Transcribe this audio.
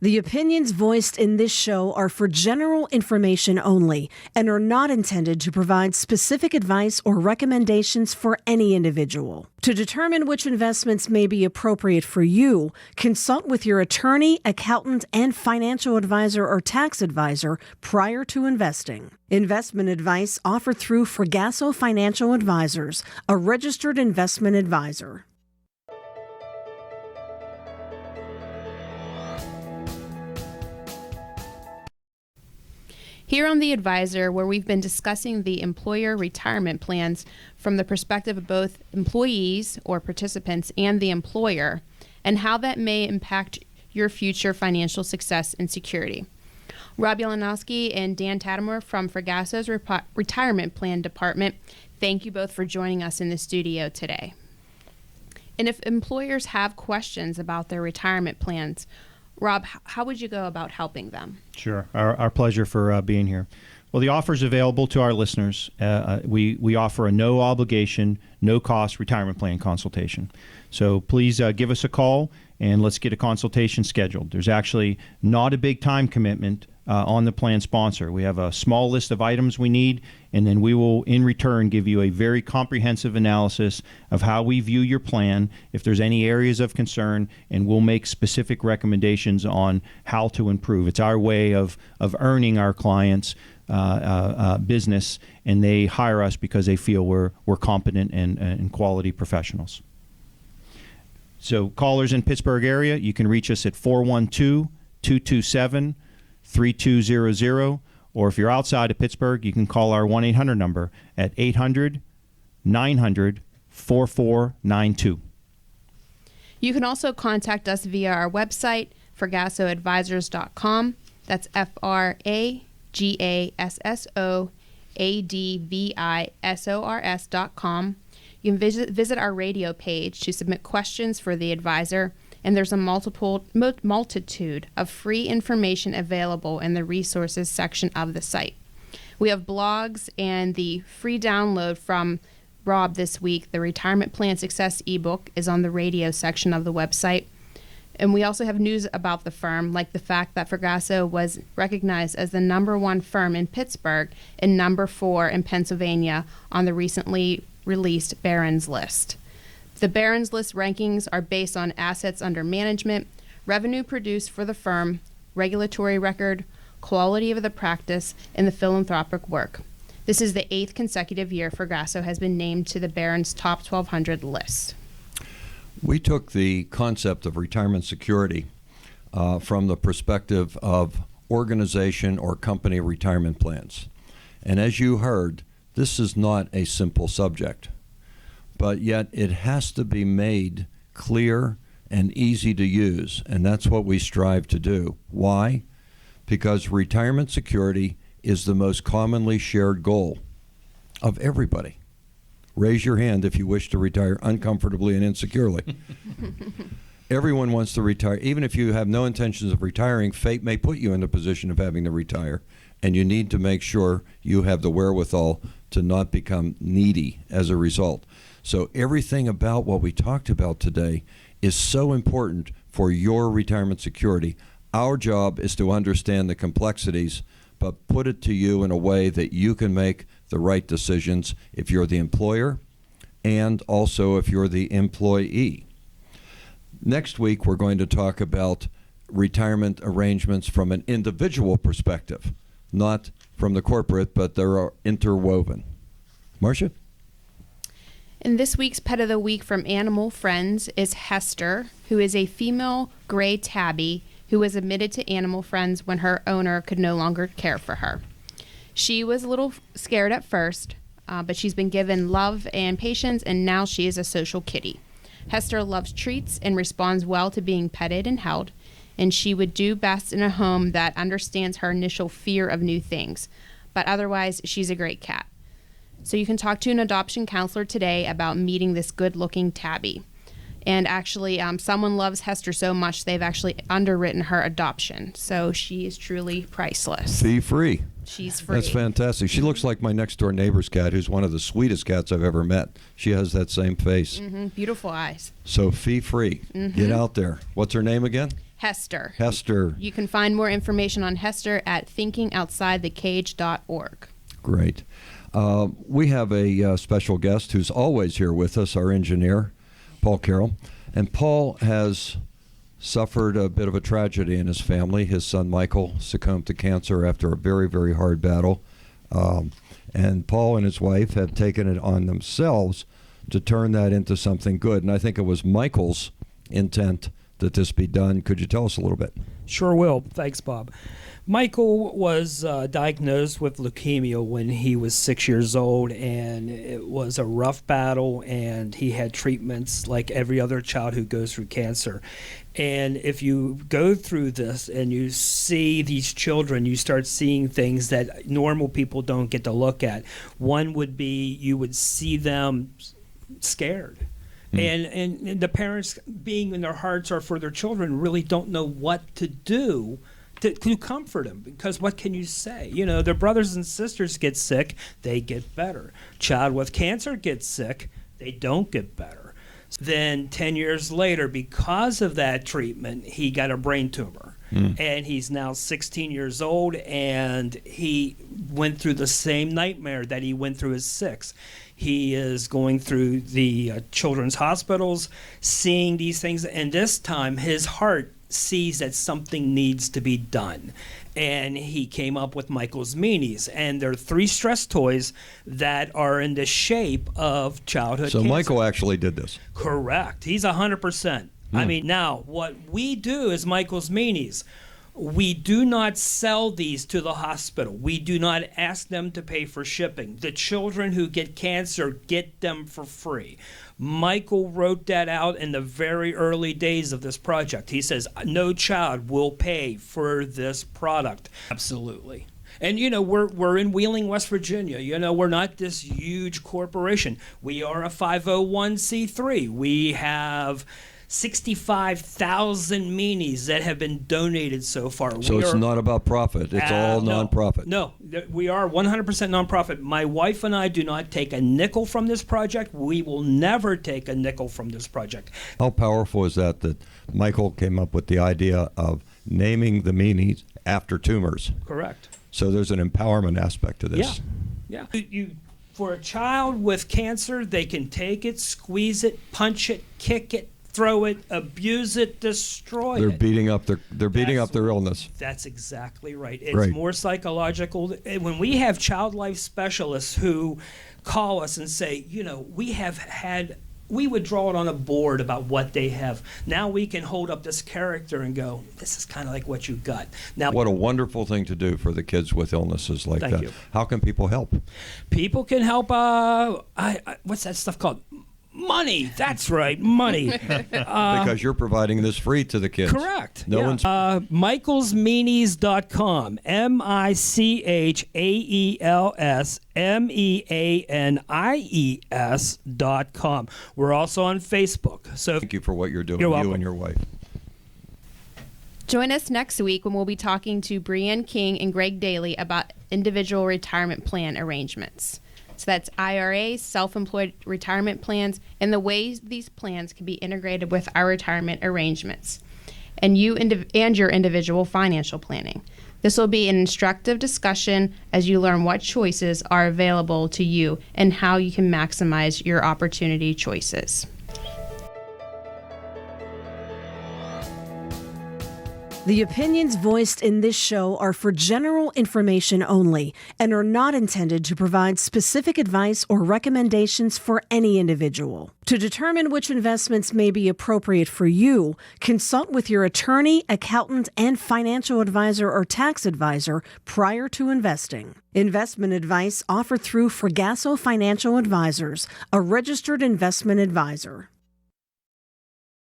The opinions voiced in this show are for general information only and are not intended to provide specific advice or recommendations for any individual. To determine which investments may be appropriate for you, consult with your attorney, accountant, and financial advisor or tax advisor prior to investing. Investment advice offered through Fragasso Financial Advisors, a registered investment advisor. Here on The Advisor, where we've been discussing the employer retirement plans from the perspective of both employees or participants and the employer, and how that may impact your future financial success and security. Rob Yalanowski and Dan Tattamore from Fragasso's Retirement Plan Department, thank you both for joining us in the studio today. And if employers have questions about their retirement plans, Rob, how would you go about helping them? Sure. Our pleasure for being here. Well, the offer is available to our listeners. We offer a no obligation, no cost retirement plan consultation. So please give us a call and let's get a consultation scheduled. There's actually not a big time commitment on the plan sponsor. We have a small list of items we need, and then we will, in return, give you a very comprehensive analysis of how we view your plan, if there's any areas of concern, and we'll make specific recommendations on how to improve. It's our way of earning our clients' business, and they hire us because they feel we're competent and quality professionals. So callers in Pittsburgh area, you can reach us at 412-227-3200, or if you're outside of Pittsburgh, you can call our 1-800 number at 800-900-4492. You can also contact us via our website, FragassoAdvisors.com. That's FragassoAdvisors.com. You can visit our radio page to submit questions for the advisor, and there's a multitude of free information available in the resources section of the site. We have blogs and the free download from Rob this week. The Retirement Plan Success ebook is on the radio section of the website. And we also have news about the firm, like the fact that Fragasso was recognized as the #1 firm in Pittsburgh and #4 in Pennsylvania on the recently released Barron's List. The Barron's List rankings are based on assets under management, revenue produced for the firm, regulatory record, quality of the practice, and the philanthropic work. This is the 8th consecutive year Fragasso has been named to the Barron's Top 1200 list. We took the concept of retirement security from the perspective of organization or company retirement plans. And as you heard, this is not a simple subject, but yet it has to be made clear and easy to use, and that's what we strive to do. Why? Because retirement security is the most commonly shared goal of everybody. Raise your hand if you wish to retire uncomfortably and insecurely. Everyone wants to retire. Even if you have no intentions of retiring, fate may put you in the position of having to retire, and you need to make sure you have the wherewithal to not become needy as a result. So everything about what we talked about today is so important for your retirement security. Our job is to understand the complexities, but put it to you in a way that you can make the right decisions if you're the employer and also if you're the employee. Next week, we're going to talk about retirement arrangements from an individual perspective, not from the corporate, but they're interwoven. Marcia? And this week's Pet of the Week from Animal Friends is Hester, who is a female gray tabby who was admitted to Animal Friends when her owner could no longer care for her. She was a little scared at first, but she's been given love and patience, and now she is a social kitty. Hester loves treats and responds well to being petted and held, and she would do best in a home that understands her initial fear of new things. But otherwise, she's a great cat. So you can talk to an adoption counselor today about meeting this good-looking tabby. And actually, someone loves Hester so much they've actually underwritten her adoption. So she is truly priceless. Fee free. She's free. That's fantastic. She looks like my next door neighbor's cat, who's one of the sweetest cats I've ever met. She has that same face. Beautiful eyes. So fee free. Get out there. What's her name again? Hester. Hester. You can find more information on Hester at thinkingoutsidethecage.org. Great. We have a special guest who's always here with us, our engineer, Paul Carroll. And Paul has suffered a bit of a tragedy in his family. His son Michael succumbed to cancer after a very, very hard battle. And Paul and his wife have taken it on themselves to turn that into something good. And I think it was Michael's intent that this be done. Could you tell us a little bit? Sure will. Thanks, Bob. Michael was diagnosed with leukemia when he was 6 years old, and it was a rough battle, and he had treatments like every other child who goes through cancer. And if you go through this and you see these children, you start seeing things that normal people don't get to look at. One would be you would see them scared. And the parents, being in their hearts are for their children, really don't know what to do to comfort them, because what can you say? You know, their brothers and sisters get sick, they get better. Child with cancer gets sick, they don't get better. Then 10 years later, because of that treatment, he got a brain tumor. And he's now 16 years old, and he went through the same nightmare that he went through as 6. He is going through the children's hospitals, seeing these things, and this time his heart sees that something needs to be done. And he came up with Michael's Meanies, and they're 3 stress toys that are in the shape of childhood So cancer. Michael actually did this. Correct. He's 100%. I mean, now, what we do is Michael's Meanies. We do not sell these to the hospital. We do not ask them to pay for shipping. The children who get cancer get them for free. Michael wrote that out in the very early days of this project. He says, no child will pay for this product. Absolutely. And, you know, we're in Wheeling, West Virginia. You know, we're not this huge corporation. We are a 501c3. We have 65,000 Meanies that have been donated so far. So it's not about profit. It's all nonprofit. No, we are 100% nonprofit. My wife and I do not take a nickel from this project. We will never take a nickel from this project. How powerful is that Michael came up with the idea of naming the Meanies after tumors? Correct. So there's an empowerment aspect to this. Yeah. For a child with cancer, they can take it, squeeze it, punch it, kick it, throw it, abuse it, destroy They're it. beating up their illness. That's exactly right. It's Right. more psychological. When we have child life specialists who call us and say, you know, we would draw it on a board about what they have. Now we can hold up this character and go, this is kind of like what you got. Now, What a wonderful thing to do for the kids with illnesses like Thank that. you. How can people help? people can help. What's that stuff called? Money. That's right, money. Because you're providing this free to the kids. Correct. No yeah. one's michaelsmeanies.com. michaelsmeanies.com. We're also on Facebook. So Thank you for what you're doing, You're you welcome. and your wife. Join us next week when we'll be talking to Brianne King and Greg Daly about individual retirement plan arrangements. So that's IRAs, self-employed retirement plans, and the ways these plans can be integrated with our retirement arrangements, and your individual financial planning. This will be an instructive discussion as you learn what choices are available to you and how you can maximize your opportunity choices. The opinions voiced in this show are for general information only and are not intended to provide specific advice or recommendations for any individual. To determine which investments may be appropriate for you, consult with your attorney, accountant, and financial advisor or tax advisor prior to investing. Investment advice offered through Fragasso Financial Advisors, a registered investment advisor.